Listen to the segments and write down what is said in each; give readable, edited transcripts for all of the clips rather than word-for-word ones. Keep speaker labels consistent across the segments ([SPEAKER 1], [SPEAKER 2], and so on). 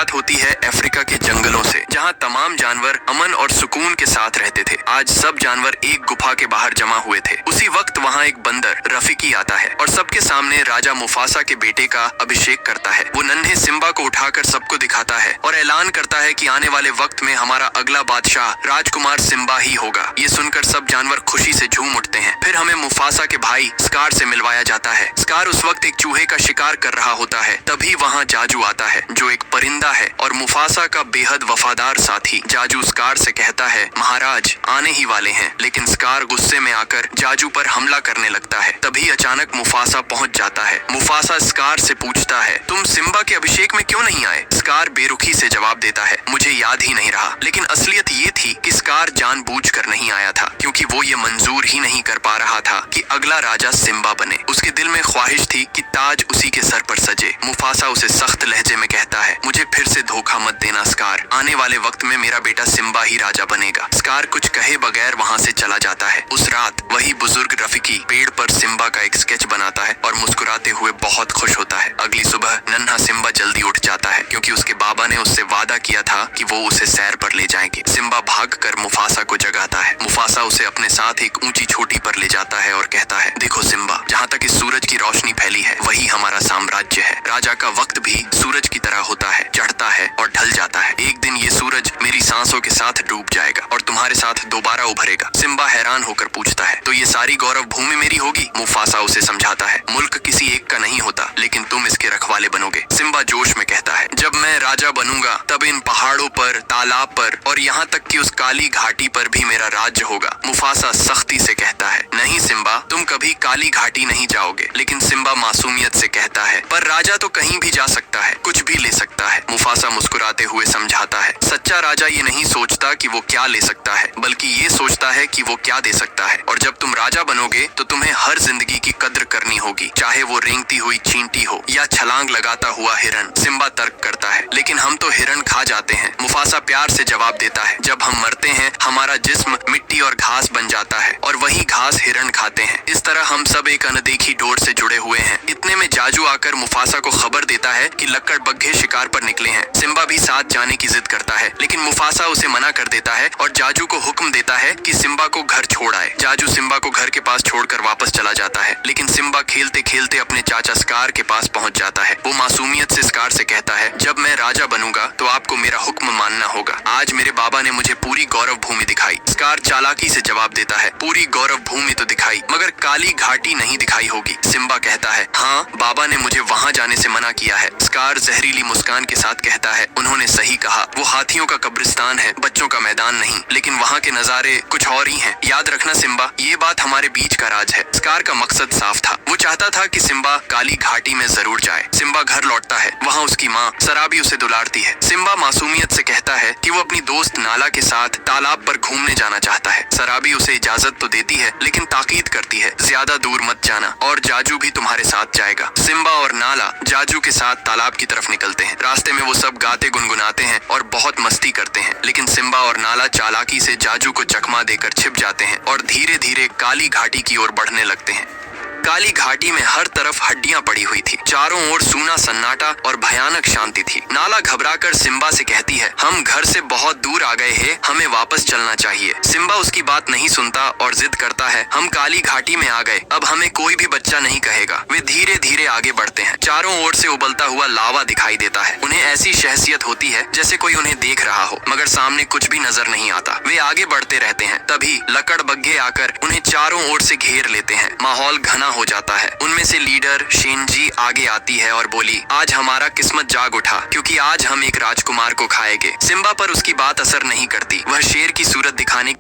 [SPEAKER 1] शुरुआत होती है अफ्रीका के जंगलों से, जहाँ तमाम जानवर अमन और सुकून के साथ रहते थे। आज सब जानवर एक गुफा के बाहर जमा हुए थे। उसी वक्त वहाँ एक बंदर रफीकी आता है और सबके सामने राजा मुफासा के बेटे का अभिषेक करता है। वो नन्हे सिम्बा को उठाकर सबको दिखाता है और ऐलान करता है कि आने वाले वक्त में हमारा अगला बादशाह राजकुमार सिम्बा ही होगा। ये सुनकर सब जानवर खुशी से झूम उठते हैं। फिर हमें मुफासा के भाई स्कार से मिलवाया जाता है। स्कार उस वक्त एक चूहे का शिकार कर रहा होता है। तभी वहाँ जाजू आता है जो एक परिंदा है और मुफासा का बेहद वफादार साथी। जाजू स्कार से कहता है, महाराज आने ही वाले हैं। लेकिन स्कार गुस्से में आकर जाजू पर हमला करने लगता है। तभी अचानक मुफासा पहुंच जाता है। मुफासा स्कार से पूछता है, तुम सिम्बा के अभिषेक में क्यों नहीं आए? स्कार बेरुखी से जवाब देता है, मुझे याद ही नहीं रहा। लेकिन असलियत ये थी कि स्कार जानबूझकर नहीं आया था, क्योंकि वो ये मंजूर ही नहीं कर पा रहा था कि अगला राजा सिम्बा बने। उसके दिल में ख्वाहिश थी कि ताज उसी के सर पर सजे। मुफासा उसे सख्त लहजे में कहता है, मुझे फिर से धोखा मत देना स्कार। आने वाले वक्त में मेरा बेटा सिम्बा ही राजा बनेगा। स्कार कुछ कहे बगैर वहाँ से चला जाता है। उस रात वही बुजुर्ग रफीकी पेड़ पर सिम्बा का एक स्केच बनाता है और मुस्कुराते हुए बहुत खुश होता है। अगली सुबह नन्हा सिम्बा जल्दी उठ जाता है, क्योंकि उसके बाबा ने उससे वादा किया था कि वो उसे सैर पर ले जाएंगे। सिम्बा भागकर मुफासा को जगाता है। मुफासा उसे अपने साथ एक ऊंची चोटी पर ले जाता है और कहता है, देखो सिम्बा, जहाँ तक इस सूरज की रोशनी फैली है वही हमारा साम्राज्य है। राजा का वक्त भी सूरज की तरह होता है, चढ़ता है और ढल जाता है। एक दिन ये सूरज मेरी सांसों के साथ डूब जाएगा और तुम्हारे साथ दोबारा उभरेगा। सिम्बा हैरान होकर पूछता है, तो ये सारी गौरव भूमि मेरी होगी? मुफासा उसे समझाता है, मुल्क किसी एक का नहीं होता, लेकिन तुम इसके रखवाले बनोगे। सिम्बा जोश में कहता है, जब मैं राजा बनूंगा तब इन पहाड़ों पर, तालाब पर और यहाँ तक कि उस काली घाटी पर भी मेरा राज्य होगा। मुफासा सख्ती से कहता है, नहीं सिम्बा, तुम कभी काली घाटी नहीं जाओगे। लेकिन सिम्बा मासूमियत से कहता है, पर राजा तो कहीं भी जा सकता है, कुछ भी ले सकता है। मुफासा मुस्कुराते हुए समझाता है, सच्चा राजा ये नहीं सोचता कि वो क्या ले सकता है, बल्कि ये सोचता है कि वो क्या दे सकता है। और जब तुम राजा बनोगे तो तुम्हें हर जिंदगी की कद्र करनी होगी, चाहे वो रेंगती हुई चींटी हो या छलांग लगाता हुआ हिरन। सिम्बा तर्क करता है, लेकिन हम तो हिरन खा जाते हैं। मुफासा प्यार से जवाब देता है, जब हम मरते हैं हमारा जिस्म मिट्टी और घास बन जाता है और वही घास हिरन खाते हैं। इस तरह हम सब एक अनदेखी डोर से जुड़े हुए हैं। इतने में जाजू आकर मुफासा को खबर देता है कि लक्कड़बग्घे शिकार पर निकले हैं। सिम्बा भी साथ जाने की जिद करता है, लेकिन मुफासा उसे मना कर देता है और जाजू को हुक्म देता है कि सिम्बा को घर छोड़ आए। जाजू सिम्बा को घर के पास छोड़कर वापस चला जाता है, लेकिन सिम्बा खेलते खेलते अपने चाचा स्कार के पास पहुंच जाता है। वो मासूमियत से स्कार से कहता है, जब मैं राजा बनूंगा तो आपको मेरा हुक्म मानना होगा। आज मेरे बाबा ने मुझे पूरी गौरव भूमि दिखाई। स्कार चालाकी से जवाब देता है, पूरी गौरव भूमि तो दिखाई, मगर काली घाटी नहीं दिखाई होगी। सिम्बा कहता है, हाँ, बाबा ने मुझे वहाँ जाने से मना किया है। स्कार जहरीली मुस्कान के साथ कहता है, उन्होंने सही कहा, वो हाथियों का कब्रिस्तान है, बच्चों का मैदान नहीं। लेकिन वहाँ के नजारे कुछ और ही हैं। याद रखना सिम्बा, ये बात हमारे बीच का राज है। स्कार का मकसद साफ था, वो चाहता था कि सिम्बा काली घाटी में जरूर जाए। सिम्बा घर लौटता है। वहाँ उसकी माँ सराबी उसे दुलारती है। सिम्बा मासूमियत से कहता है कि वो अपनी दोस्त नाला के साथ तालाब पर घूमने जाना चाहता है। सराबी उसे इजाजत तो देती है, लेकिन ताकीद करती है, ज्यादा दूर मत जाना और जाजू भी तुम्हारे साथ जाएगा। सिम्बा और नाला जाजू के साथ तालाब की तरफ निकलते हैं। रास्ते में वो सब गाते गुनगुनाते हैं और बहुत मस्ती करते हैं, लेकिन सिम्बा और नाला चालाकी से जाजू को चकमा देकर छिप जाते हैं और धीरे धीरे काली घाटी की ओर बढ़ने लगते हैं। काली घाटी में हर तरफ हड्डियां पड़ी हुई थी। चारों ओर सूना सन्नाटा और भयानक शांति थी। नाला घबराकर सिम्बा से कहती है, हम घर से बहुत दूर आ गए हैं, हमें वापस चलना चाहिए। सिम्बा उसकी बात नहीं सुनता और जिद करता है, हम काली घाटी में आ गए, अब हमें कोई भी बच्चा नहीं कहेगा। वे धीरे धीरे आगे बढ़ते हैं। चारों ओर से उबलता हुआ लावा दिखाई देता है। उन्हें ऐसी शहसियत होती है जैसे कोई उन्हें देख रहा हो, मगर सामने कुछ भी नजर नहीं आता। वे आगे बढ़ते रहते हैं। तभी लकड़बग्घे आकर उन्हें चारों ओर से घेर लेते हैं। माहौल घना हो जाता है। उनमें से लीडर शेनजी आगे आती है और बोली, आज हमारा किस्मत जाग उठा, क्योंकि आज हम एक राजकुमार को खाएंगे। सिम्बा पर उसकी बात असर नहीं करती। वह शेर की सूरत दिखाने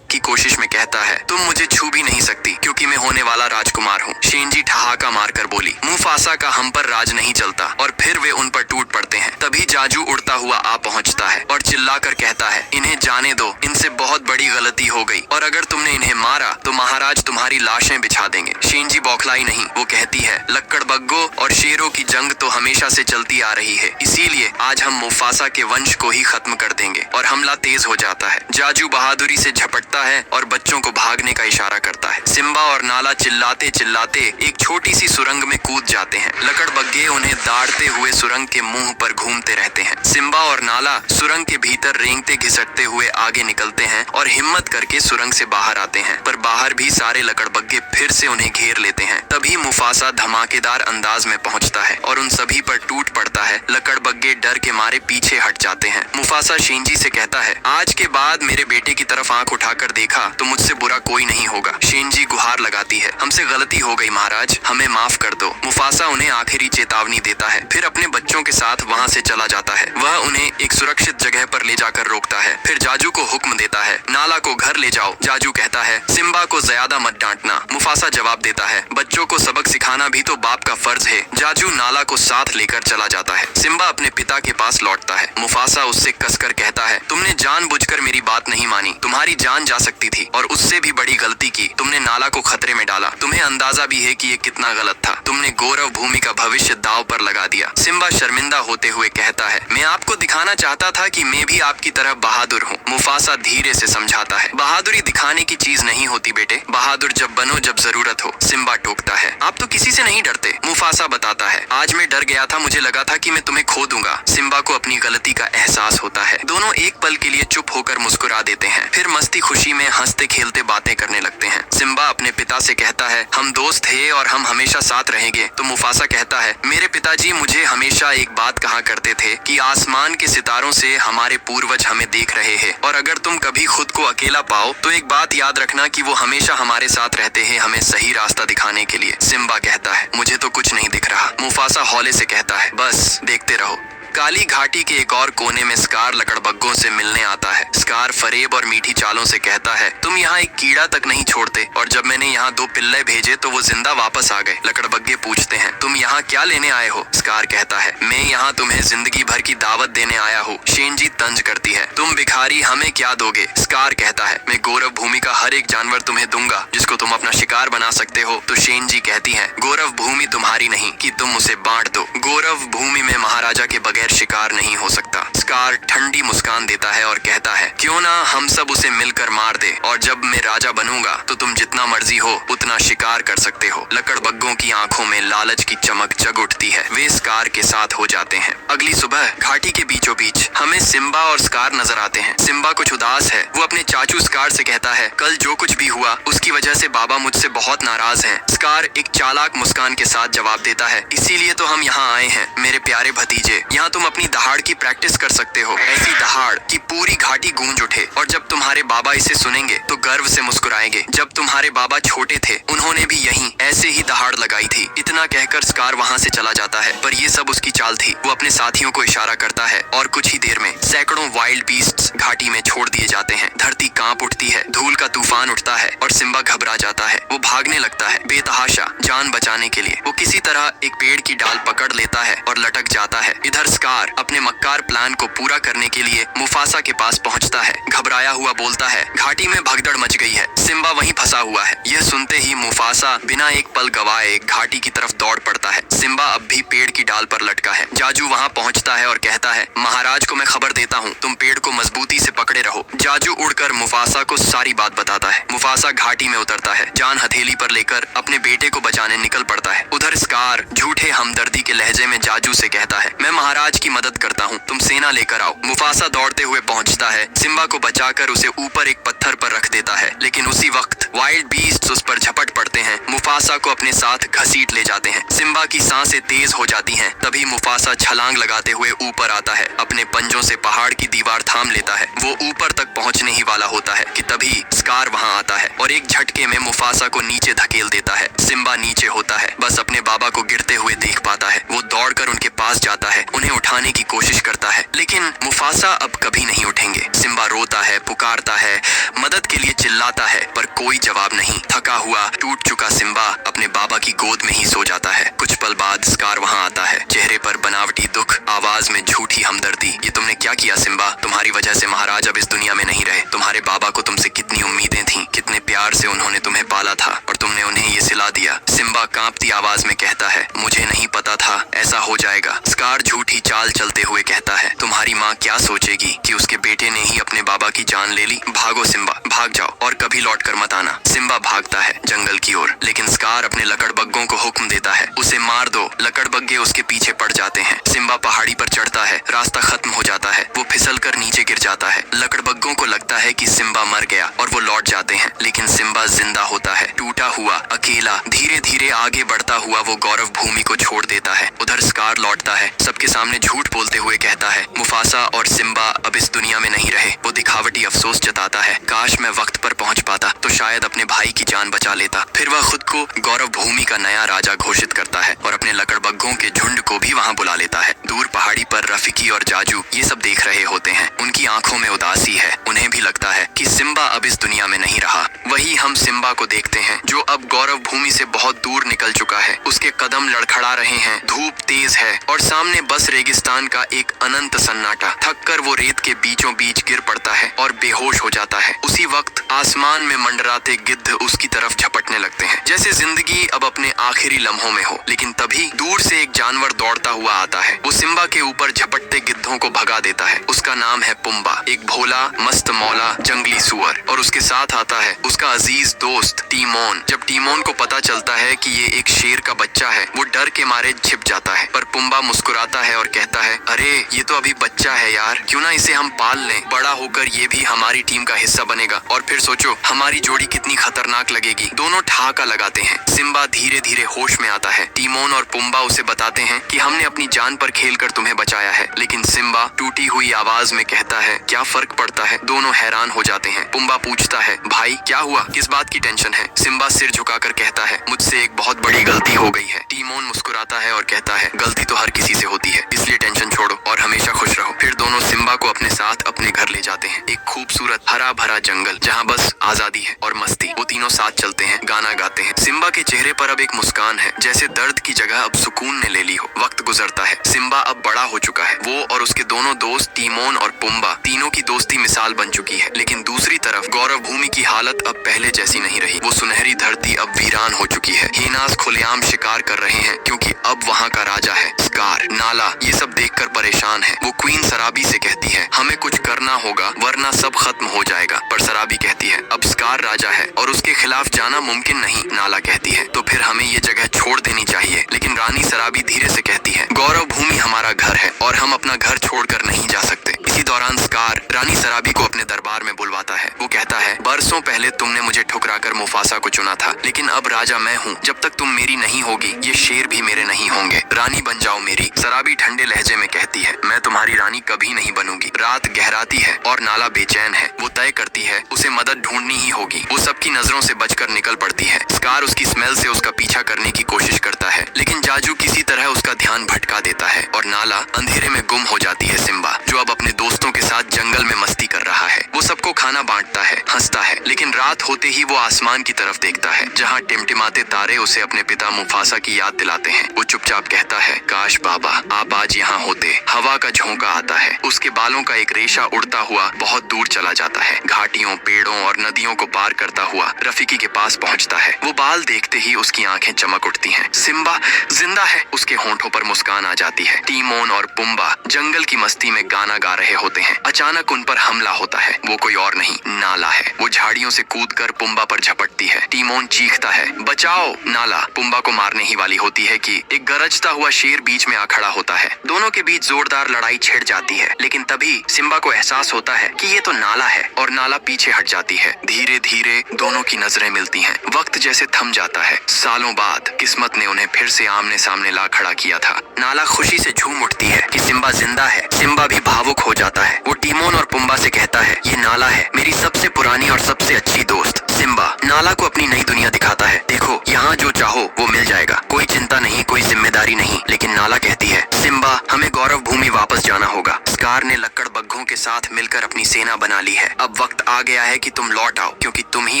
[SPEAKER 1] की कोशिश में कहता है, तुम मुझे छू भी नहीं सकती, क्योंकि मैं होने वाला राजकुमार हूँ। शेनजी ठहाका मारकर बोली, मुफासा का हम पर राज नहीं चलता। और फिर वे उन पर टूट पड़ते हैं। तभी जाजू उड़ता हुआ आ पहुँचता है और चिल्लाकर कहता है, इन्हें जाने दो, इनसे बहुत बड़ी गलती हो गई, और अगर तुमने इन्हें मारा तो महाराज तुम्हारी लाशें बिछा देंगे। शेनजी बौखलाई नहीं, वो कहती है, लक्कड़बग्घों और शेरों की जंग तो हमेशा से चलती आ रही है, इसीलिए आज हम मुफासा के वंश को ही खत्म कर देंगे। और हमला तेज हो जाता है। जाजू बहादुरी से झपटता उठाता है और बच्चों को भागने का इशारा करता है। सिम्बा और नाला चिल्लाते चिल्लाते एक छोटी सी सुरंग में कूद जाते हैं। लकड़बग्गे उन्हें दाड़ते हुए सुरंग के मुंह पर घूमते रहते हैं। सिम्बा और नाला सुरंग के भीतर रेंगते घिसटते हुए आगे निकलते हैं और हिम्मत करके सुरंग से बाहर आते हैं, पर बाहर भी सारे लकड़बग्गे फिर से उन्हें घेर लेते हैं। तभी मुफासा धमाकेदार अंदाज में पहुंचता है और उन सभी पर टूट पड़ता है। लकड़बग्गे डर के मारे पीछे हट जाते हैं। मुफासा शेंजी से कहता है, आज के बाद मेरे बेटे की तरफ आंख उठाकर देखा तो मुझसे बुरा कोई नहीं होगा। शेंजी गुहार लगाती है, हमसे गलती हो गई महाराज, हमें माफ कर दो। मुफासा उन्हें आखिरी चेतावनी देता है, फिर अपने बच्चों के साथ वहाँ से चला जाता है। वह उन्हें एक सुरक्षित जगह पर ले जाकर रोकता है, फिर जाजू को हुक्म देता है, नाला को घर ले जाओ। जाजू कहता है, सिम्बा को ज्यादा मत डांटना। मुफासा जवाब देता है, बच्चों को सबक सिखाना भी तो बाप का फर्ज है। जाजू नाला को साथ लेकर चला जाता है। सिम्बा अपने पिता के पास लौटता है। मुफासा उससे कसकर कहता है, तुमने जानबूझकर मेरी बात नहीं मानी, तुम्हारी जान जा सकती थी और उससे भी बड़ी गलती की, तुमने नाला को खतरे में डाला। तुम्हें अंदाजा भी है कि ये कितना गलत था, तुमने गौरव भूमि का भविष्य दांव पर लगा दिया। सिम्बा शर्मिंदा होते हुए कहता है, मैं आपको दिखाना चाहता था कि मैं भी आपकी तरह बहादुर हूँ। मुफासा धीरे से समझाता है, बहादुरी दिखाने की चीज नहीं होती बेटे, बहादुर जब बनो जब जरूरत हो। सिम्बा टोकता है, आप तो किसी से नहीं डरते। मुफासा बताता है, आज मैं डर गया था, मुझे लगा था कि मैं तुम्हें खो दूंगा। सिम्बा को अपनी गलती का एहसास होता है। दोनों एक पल के लिए चुप होकर मुस्कुरा देते हैं, फिर मस्ती खुशी में हंसते खेलते बातें करने लगते हैं। सिम्बा अपने पिता से कहता है, हम दोस्त थे और हम हमेशा साथ रहेंगे। तो मुफासा कहता है, मेरे पिताजी मुझे हमेशा एक बात कहा करते थे कि आसमान के सितारों से हमारे पूर्वज हमें देख रहे हैं और अगर तुम कभी खुद को अकेला पाओ तो एक बात याद रखना कि वो हमेशा हमारे साथ रहते हैं, हमें सही रास्ता दिखाने के लिए। सिम्बा कहता है, मुझे तो कुछ नहीं दिख रहा। मुफासा हौले से कहता है, बस देखते रहो। काली घाटी के एक और कोने में स्कार लकड़बग्गों से मिलने आता है। स्कार फरेब और मीठी चालों से कहता है, तुम यहाँ एक कीड़ा तक नहीं छोड़ते और जब मैंने यहाँ 2 पिल्ले भेजे तो वो जिंदा वापस आ गए। लकड़बग्गे पूछते हैं, तुम यहाँ क्या लेने आए हो? स्कार कहता है, मैं यहाँ तुम्हें जिंदगी भर की दावत देने आया हूँ। शेंजी तंज करती है, तुम भिखारी हमें क्या दोगे? स्कार कहता है, मैं गौरव भूमि का हर एक जानवर तुम्हें दूंगा जिसको तुम अपना शिकार बना सकते हो। तो शेंजी कहती है, गौरव भूमि तुम्हारी नहीं कि तुम उसे बांट दो। गौरव भूमि में महाराजा के बगैर शिकार नहीं हो सकता। स्कार ठंडी मुस्कान देता है और कहता है, क्यों ना हम सब उसे मिलकर मार दे और जब मैं राजा बनूंगा तो तुम जितना मर्जी हो उतना शिकार कर सकते हो। लकड़बग्गों की आंखों में लालच की चमक जग उठती है। वे स्कार के साथ हो जाते हैं। अगली सुबह घाटी के बीचों बीच हमें सिम्बा और स्कार नजर आते हैं। सिम्बा कुछ उदास है। वो अपने चाचू स्कार से कहता है, कल जो कुछ भी हुआ उसकी वजह से बाबा मुझसे बहुत नाराज हैं। स्कार एक चालाक मुस्कान के साथ जवाब देता है, इसीलिए तो हम यहाँ आए हैं मेरे प्यारे भतीजे। यहाँ तुम अपनी दहाड़ की प्रैक्टिस कर सकते हो, ऐसी दहाड़ कि पूरी घाटी गूंज उठे और जब तुम्हारे बाबा इसे सुनेंगे तो गर्व से मुस्कुराएंगे। जब तुम्हारे बाबा छोटे थे उन्होंने भी यहीं ऐसे ही दहाड़ लगाई थी। इतना कहकर स्कार वहाँ से चला जाता है, पर ये सब उसकी चाल थी। वो अपने साथियों को इशारा करता है और कुछ ही देर में सैकड़ों वाइल्ड बीस्ट्स घाटी में छोड़ दिए जाते हैं। धरती कांप उठती है, धूल का तूफान उठता है और सिम्बा घबरा जाता है। वो भागने लगता है बेतहाशा जान बचाने के लिए। वो किसी तरह एक पेड़ की डाल पकड़ लेता है और लटक जाता है। इधर स्कार अपने मक्कार प्लान को पूरा करने के लिए मुफासा के पास पहुंचता है। घबराया हुआ बोलता है, घाटी में भगदड़ मच गई है, सिम्बा वहीं फंसा हुआ है। यह सुनते ही मुफासा बिना एक पल गवाए घाटी की तरफ दौड़ पड़ता है। सिम्बा अब भी पेड़ की डाल पर लटका है। जाजू वहां पहुंचता है और कहता है, महाराज को मैं खबर देता हूँ, तुम पेड़ को मजबूती से पकड़े रहो। जाजू उड़कर मुफासा को सारी बात बताता है। मुफासा घाटी में उतरता है, जान हथेली पर लेकर अपने बेटे को बचाने निकल पड़ता है। उधर स्कार झूठे हमदर्दी के लहजे में जाजू से कहता है, मैं महाराज की मदद करता हूँ, तुम सेना लेकर आओ। मुफासा दौड़ते हुए पहुंचता है, सिम्बा को बचाकर उसे ऊपर एक पत्थर पर रख देता है, लेकिन उसी वक्त वाइल्ड बीस्ट्स उस पर झपट पड़ते हैं। मुफासा को अपने साथ घसीट ले जाते हैं। सिम्बा की सांसें तेज हो जाती हैं। तभी मुफासा छलांग लगाते हुए ऊपर आता है, अपने पंजों से पहाड़ की दीवार थाम लेता है। वो ऊपर तक पहुंचने ही वाला होता है कि तभी स्कार वहां आता है और एक झटके में मुफासा को नीचे धकेल देता है। सिम्बा नीचे होता है, बस अपने बाबा को गिरते हुए देख पाता है। वो दौड़कर उनके पास जाता है, उन्हें उठाने की कोशिश करता है, लेकिन मुफासा अब कभी नहीं उठेंगे। सिम्बा रोता है, पुकारता है, मदद के लिए चिल्लाता है, पर कोई जवाब नहीं। थका हुआ टूट चुका सिम्बा अपने बाबा की गोद में ही सो जाता है। कुछ पल बाद स्कार वहां आता है, चेहरे पर बनावटी दुख, आवाज में झूठी हमदर्दी। ये तुमने क्या किया सिम्बा? तुम्हारी वजह से महाराज अब इस दुनिया में नहीं रहे। तुम्हारे बाबा को तुमसे कितनी उम्मीदें थीं, कितने प्यार से उन्होंने तुम्हें पाला था और तुमने उन्हें ये सिला दिया। सिम्बा कांपती आवाज में कहता है, मुझे नहीं पता था ऐसा हो जाएगा। स्कार झूठी चाल चलते हुए कहता है, तुम्हारी माँ क्या सोचेगी कि उसके बेटे ने ही अपने बाबा की जान ले ली? भागो सिम्बा, भाग जाओ और कभी लौट कर मत आना। सिम्बा भागता है जंगल की ओर, लेकिन स्कार अपने लकड़बग्गों को हुक्म देता है, उसे मार दो। लकड़बग्गे उसके पीछे पड़ जाते हैं। सिम्बा पहाड़ी पर चढ़ता है, रास्ता खत्म हो जाता है, वो फिसल कर नीचे गिर जाता है। लकड़बग्गों को लगता है कि सिम्बा मर गया और वो लौट जाते हैं, लेकिन सिम्बा जिंदा होता है, टूटा हुआ, अकेला। धीरे धीरे आगे बढ़ता हुआ वो गौरव भूमि को छोड़ देता है। उधर स्कार लौटता है, सबके सामने झूठ बोलते हुए कहता है मुफासा और सिम्बा अब इस दुनिया में नहीं रहे। वो दिखावटी अफसोस जताता है, काश मैं वक्त पर पहुंच पाता तो शायद अपने भाई की जान बचा लेता। फिर वह खुद को गौरव भूमि का नया राजा घोषित करता है और अपने लकड़बग्गों के झुंड को भी वहां बुला लेता है। दूर पहाड़ी पर रफीकी और जाजू ये सब देख रहे होते हैं। उनकी आंखों में उदासी है, उन्हें भी लगता है कि सिम्बा अब इस दुनिया में नहीं रहा। वही हम सिम्बा को देखते हैं जो अब गौरव भूमि से बहुत दूर निकल चुका है। उसके कदम लड़खड़ा रहे हैं, धूप तेज है और सामने बस रेगिस्तान का एक अनंत सन्नाटा। थक कर वो रेत के बीचों बीच गिर पड़ता है और बेहोश हो जाता है। उसी वक्त आसमान में मंडराते गिद्ध उसकी तरफ झपटने लगते हैं, जैसे जिंदगी अब अपने आखिरी लम्हों में हो। लेकिन तभी दूर से एक जानवर दौड़ता हुआ आता है। वो सिम्बा के ऊपर झपटते गिद्धों को भगा देता है। उसका नाम है पुम्बा, एक भोला मस्त मौला जंगली सुअर। और उसके साथ आता है उसका अजीज दोस्त टीमोन। जब टीमोन को पता चलता है कि ये एक शेर का बच्चा है, वो डर के मारे छिप जाता है। पर पुम्बा मुस्कुराता है और कहता है, अरे ये तो अभी बच्चा है यार, क्यों ना इसे हम पाल लें, बड़ा होकर ये भी हमारी टीम का हिस्सा बनेगा और फिर सोचो हमारी जोड़ी कितनी खतरनाक लगेगी। दोनों ठहाका लगाते हैं। सिम्बा धीरे धीरे होश में आता है। टीमोन और पुम्बा उसे बताते हैं कि हमने अपनी जान पर खेलकर तुम्हें बचाया है। लेकिन सिम्बा टूटी हुई आवाज में कहता है, क्या फर्क पड़ता है। दोनों हैरान हो जाते हैं। पुम्बा पूछता है, भाई क्या हुआ, किस बात की टेंशन है। सिम्बा सिर झुकाकर कहता है, मुझसे एक बहुत बड़ी गलती हो गई है। टीमोन मुस्कुराता है और कहता है, गलती तो हर किसी से होती है, इसलिए टेंशन छोड़ो और हमेशा खुश रहो। फिर दोनों सिम्बा को अपने साथ अपने घर ले जाते हैं। एक खूबसूरत हरा भरा जंगल जहाँ बस आजादी है और मस्ती। वो तीनों साथ चलते हैं, गाना गाते हैं। सिम्बा के चेहरे पर अब एक मुस्कान है, जैसे दर्द की जगह अब सुकून ने ले ली हो। वक्त गुजरता है, सिम्बा अब बड़ा हो चुका है। वो और उसके दोनों दोस्त टीमोन और पुम्बा, तीनों की दोस्ती मिसाल बन चुकी है। लेकिन दूसरी तरफ गौरव भूमि की हालत अब पहले जैसी नहीं रही। वो सुनहरी धरती अब वीरान हो चुकी है। हिनास खुलेआम शिकार कर रहे हैं क्योंकि अब वहाँ का राजा है। स्कार, नाला ये सब देखकर परेशान है। वो क्वीन सराबी से कहती है, हमें कुछ करना होगा वरना सब खत्म हो जाएगा। पर सराबी कहती है, अब स्कार राजा है और उसके खिलाफ जाना मुमकिन नहीं। नाला कहती है, तो फिर हमें ये जगह छोड़ देनी चाहिए। लेकिन रानी सराबी धीरे से कहती है, गौरव भूमि हमारा घर है और हम अपना घर छोड़कर नहीं जा सकते। इसी दौरान स्कार रानी सराबी को अपने दरबार में बुलवाता है। वो कहता है, बरसों पहले तुमने मुझे ठुकराकर मुफासा को चुना था, लेकिन अब राजा मैं हूँ। जब तक तुम मेरी नहीं होगी ये शेर भी मेरे नहीं होंगे। रानी बन जाओ मेरी। सराबी ठंडे लहजे में कहती है, मैं तुम्हारी रानी कभी नहीं बनूंगी। रात गहराती है और नाला बेचैन है। वो तय करती है उसे मदद ढूंढनी ही होगी। वो सबकी नजरों से बचकर निकल पड़ती है। स्कार उसकी स्मेल से उसका पीछा करने की कोशिश करता है, लेकिन जाजू किसी तरह उसका ध्यान भटका देता है और नाला अंधेरे में गुम हो जाती है। सिम्बा जो अब अपने दोस्तों के साथ जंगल में मस्ती कर रहा है, वो सबको खाना बांटता है, हंसता है। लेकिन रात होते ही वो आसमान की तरफ देखता है जहाँ टिमटिमाते तारे उसे अपने पिता मुफासा की याद दिलाते हैं। वो चुपचाप कहता है, काश बाबा आप आज यहाँ होते। हवा का झोंका आता है, उसके बालों का एक रेशा उड़ता हुआ बहुत दूर चला जाता है। घाटियों, पेड़ों और नदियों को पार करता हुआ रफीकी के पास पहुँचता है। वो बाल देखते ही उसकी आंखें चमक उठती हैं। सिम्बा जिंदा है। उसके होंठों पर मुस्कान आ जाती है। टीमोन और पुम्बा जंगल की मस्ती में गाना गा रहे होते हैं। अचानक उन पर हमला होता है। वो कोई और नहीं, नाला है। वो झाड़ियों से कूदकर पुम्बा पर झपटती है। टीमोन चीखता है, बचाओ। नाला पुम्बा को मारने ही वाली होती है कि एक गरजता हुआ शेर बीच में आ खड़ा होता है। दोनों के बीच जोरदार लड़ाई छिड़ जाती है। लेकिन तभी सिम्बा को एहसास होता है कि ये तो नाला है और नाला पीछे हट जाती है। धीरे धीरे दोनों की नजरें मिलती हैं। वक्त जैसे थम जाता है। सालों बाद किस्मत ने उन्हें फिर से आमने सामने ला खड़ा किया था। नाला खुशी से झूम उठती है कि सिम्बा जिंदा है। सिम्बा भी भावुक हो जाता है। वो टीमोन और पुम्बा से कहता है, ये नाला है मेरी सबसे पुरानी और सबसे अच्छी दोस्त। सिम्बा नाला को अपनी नई दुनिया दिखाता है। देखो यहाँ जो चाहो वो मिल जाएगा, कोई चिंता नहीं, कोई जिम्मेदारी नहीं। लेकिन नाला कहती है, सिम्बा हमें गौरव भूमि वापस जाना होगा। स्कार ने लकड़बग्घों के साथ मिलकर अपनी सेना बना ली है। अब वक्त आ गया है कि तुम लौट आओ क्योंकि तुम ही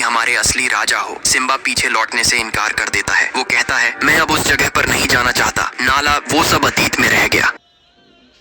[SPEAKER 1] हमारे असली राजा हो। सिम्बा पीछे लौटने से इनकार कर देता है। वो कहता है, मैं अब उस जगह पर नहीं जाना चाहता। नाला वो सब अतीत में रह गया।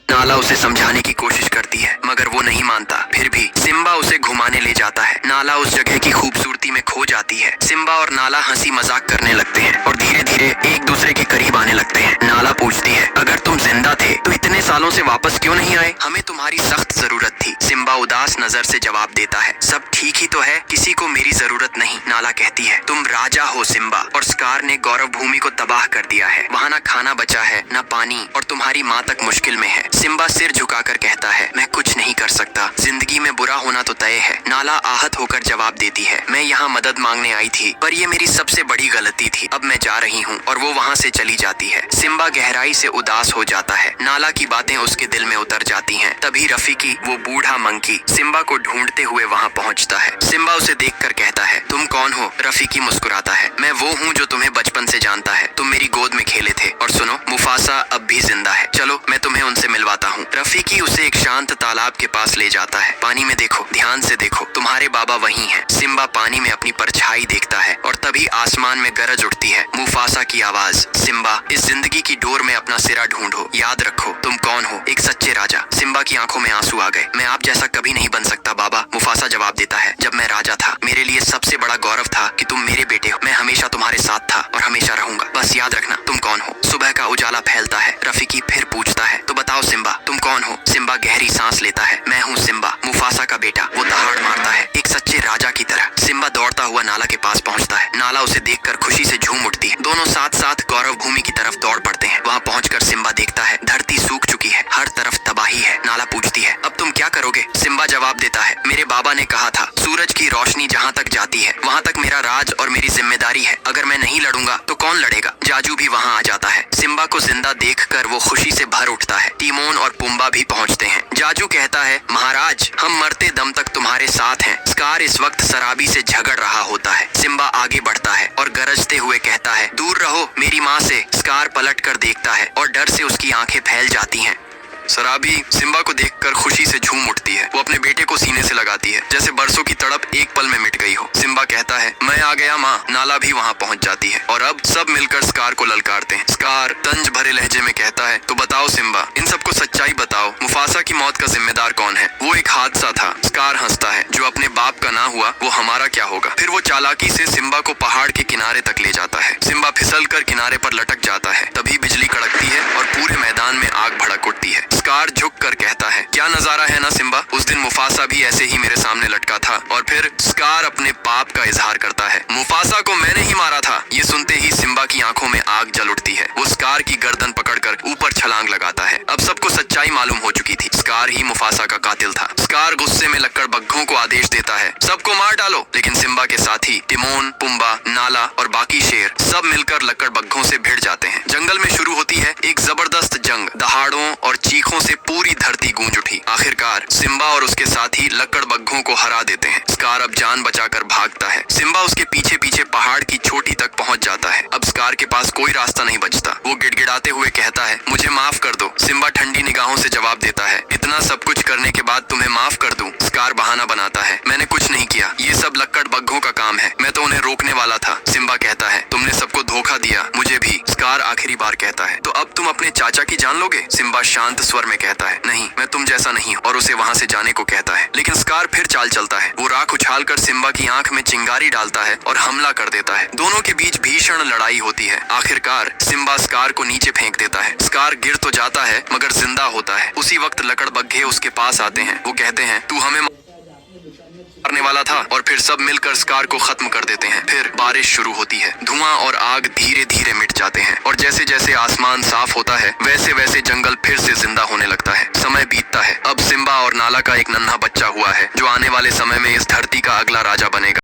[SPEAKER 1] नाला उसे समझाने की कोशिश करती है मगर वो नहीं मानता। फिर भी सिम्बा उसे घुमाने ले जाता है। नाला उस जगह की खूबसूरती में खो जाती है। सिम्बा और नाला हंसी मजाक करने लगते हैं और धीरे धीरे एक दूसरे के करीब आने लगते हैं। नाला पूछती है, अगर तुम जिंदा थे तो इतने सालों से वापस क्यों नहीं आए? हमें तुम्हारी सख्त जरूरत थी। सिम्बा उदास नजर से जवाब देता है, सब ठीक ही तो है, किसी को मेरी जरूरत नहीं। नाला कहती है, तुम राजा हो सिम्बा, और स्कार ने गौरव भूमि को तबाह कर दिया है। वहाँ ना खाना बचा है, ना पानी, और तुम्हारी माँ तक मुश्किल में है। सिम्बा सिर झुकाकर कहता है, मैं कुछ नहीं कर सकता, जिंदगी में बुरा होना तो तय है। नाला आहत होकर जवाब देती है, मैं यहाँ मदद मांगने आई थी, पर ये मेरी सबसे बड़ी गलती थी। अब मैं जा रही हूँ। और वो वहाँ से चली जाती है। सिम्बा गहराई से उदास हो जाता है। नाला की बातें उसके दिल में उतर जाती हैं। तभी रफीकी, वो बूढ़ा मंकी, सिम्बा को ढूंढते हुए वहाँ पहुँचता है। सिम्बा उसे देखकर कहता है, तुम कौन हो? रफीकी मुस्कुराता है, मैं वो हूँ जो तुम्हें बचपन से जानता है। तुम मेरी गोद में खेले थे। और सुनो, मुफासा अब भी जिंदा है, चलो मैं तुम्हें उनसे मिलवाता हूँ। रफीकी उसे एक शांत तालाब के पास ले जाता है। पानी में देखो, ध्यान से देखो, तुम्हारे बाबा वहीं हैं। सिम्बा पानी में अपनी परछाई देखता है और तभी आसमान में गरज उठती है मुफासा की आवाज, सिम्बा, इस जिंदगी की डोर में अपना सिरा ढूंढो, याद रखो तुम कौन हो, एक सच्चे राजा। सिम्बा की आंखों में आंसू आ गए। मैं आप जैसा कभी नहीं बन सकता बाबा, मुफासा जवाब देता है। जब मैं राजा था, मेरे लिए सबसे बड़ा गौरव था कि तुम मेरे बेटे हो। मैं हमेशा तुम्हारे साथ था और हमेशा रहूंगा। बस याद रखना तुम कौन हो। सुबह का उजाला फैलता है। रफीकी फिर पूछता है, तो बताओ सिम्बा, तुम कौन हो? सिम्बा गहरी सांस लेता है, मैं हूँ सिम्बा, मुफासा का बेटा। वो दहाड़ मारता है, एक सच्चे राजा की तरह। सिम्बा दौड़ता हुआ नाला के पास पहुँचता है। नाला उसे देखकर खुशी से झूम उठती है। दोनों साथ साथ गौरव भूमि की तरफ दौड़ पड़ते हैं। वहाँ पहुंचकर सिम्बा देखता है, धरती सूख चुकी है, हर तरफ तबाही है। नाला पूछती है, अब तुम क्या करोगे? सिम्बा जवाब देता है, मेरे बाबा ने कहा था, सूरज की रोशनी जहाँ तक जाती है वहाँ तक मेरा राज और मेरी जिम्मेदारी है। अगर मैं नहीं लड़ूंगा तो कौन लड़ेगा? जाजू भी वहाँ आ जाता है। सिम्बा को जिंदा देखकर वो खुशी से भर उठता है। टीमोन और पुम्बा भी पहुँचते हैं। जाजू कहता है, महाराज, हम मरते दम तक तुम्हारे साथ हैं। स्कार इस वक्त शराबी से झगड़ रहा होता है। सिम्बा आगे बढ़ता है और गरजते हुए कहता है, दूर रहो मेरी माँ से। स्कार पलट कर देखता है और डर से उसकी आंखें फैल जाती हैं। शराबी सिम्बा को देखकर खुशी से झूम उठती है। वो अपने बेटे को सीने से लगाती है, जैसे बरसों की तड़प एक पल में मिट गई हो। सिम्बा कहता है, मैं आ गया माँ। नाला भी वहाँ पहुँच जाती है और अब सब मिलकर स्कार को ललकारते हैं। स्कार तंज भरे लहजे में कहता है, तो बताओ सिम्बा, इन सबको सच्चाई बताओ, मुफासा की मौत का जिम्मेदार कौन है? वो एक हादसा था। स्कार हंसता है, जो अपने बाप का ना हुआ वो हमारा क्या होगा? फिर वो चालाकी से सिम्बा को पहाड़ के किनारे तक ले जाता है। सिम्बा फिसल कर किनारे पर लटक जाता है। तभी बिजली कड़कती है और पूरे मैदान में आग भड़क उठती है। स्कार झुक कर कहता है, क्या नजारा है ना सिम्बा, उस दिन मुफासा भी ऐसे ही मेरे सामने लटका था। और फिर स्कार अपने पाप का इजहार करता है, मुफासा को मैंने ही मारा था। ये सुनते ही सिम्बा की आंखों में आग जल उठती है। वो स्कार की गर्दन पकड़कर ऊपर छलांग लगाता है। अब सबको सच्चाई मालूम हो चुकी थी, स्कार ही मुफासा का कातिल था। स्कार गुस्से में लक्कड़बग्घों को आदेश देता है, सबको मार डालो। लेकिन सिम्बा के साथी टिमोन, पुम्बा, नाला और बाकी शेर सब मिलकर लक्कड़बग्घों से भिड़ जाते हैं। जंगल में शुरू होती है एक जबरदस्त जंग। दहाड़ों और चीखों से पूरी धरती गूंज उठी। आखिरकार सिम्बा और उसके साथी लक्कड़बग्घों को हरा देते हैं। स्कार अब जान बचाकर भागता है। सिम्बा उसके पीछे पीछे पहाड़ की चोटी तक पहुंच जाता है। अब स्कार के पास कोई रास्ता नहीं बचता। वो गिड़गिड़ाते हुए कहता है, मुझे माफ कर दो। सिम्बा ठंडी निगाहों से जवाब देता है, इतना सब कुछ करने के बाद तुम्हें माफ कर दूं? स्कार बहाना बनाता है, मैंने कुछ नहीं किया, ये सब लक्कड़बग्घों का काम है, मैं तो उन्हें रोकने वाला था। सिम्बा कहता है, तुमने सबको धोखा दिया, मुझे भी। स्कार आखिरी बार कहता है, तो अब तुम अपने चाचा की जान लोगे? सिम्बा शांत स्वर में कहता है, नहीं, मैं तुम जैसा नहीं हूँ, और उसे वहाँ से जाने को कहता है। लेकिन स्कार फिर चाल चलता है। वो राख उछालकर सिम्बा की आंख में चिंगारी डालता है और हमला कर देता है। दोनों के बीच भीषण लड़ाई होती है। आखिरकार सिम्बा स्कार को नीचे फेंक देता है। स्कार गिर तो जाता है मगर जिंदा होता है। उसी वक्त लकड़बग्घे उसके पास आते हैं। वो कहते हैं, तू हमें मारने वाला था। और फिर सब मिलकर स्कार को खत्म कर देते हैं। फिर बारिश शुरू होती है। धुआं और आग धीरे धीरे मिट जाते हैं और जैसे जैसे आसमान साफ होता है वैसे वैसे जंगल फिर से जिंदा होने लगता है। समय बीतता है। अब सिम्बा और नाला का एक नन्हा बच्चा हुआ है जो आने वाले समय में इस धरती का अगला राजा बनेगा।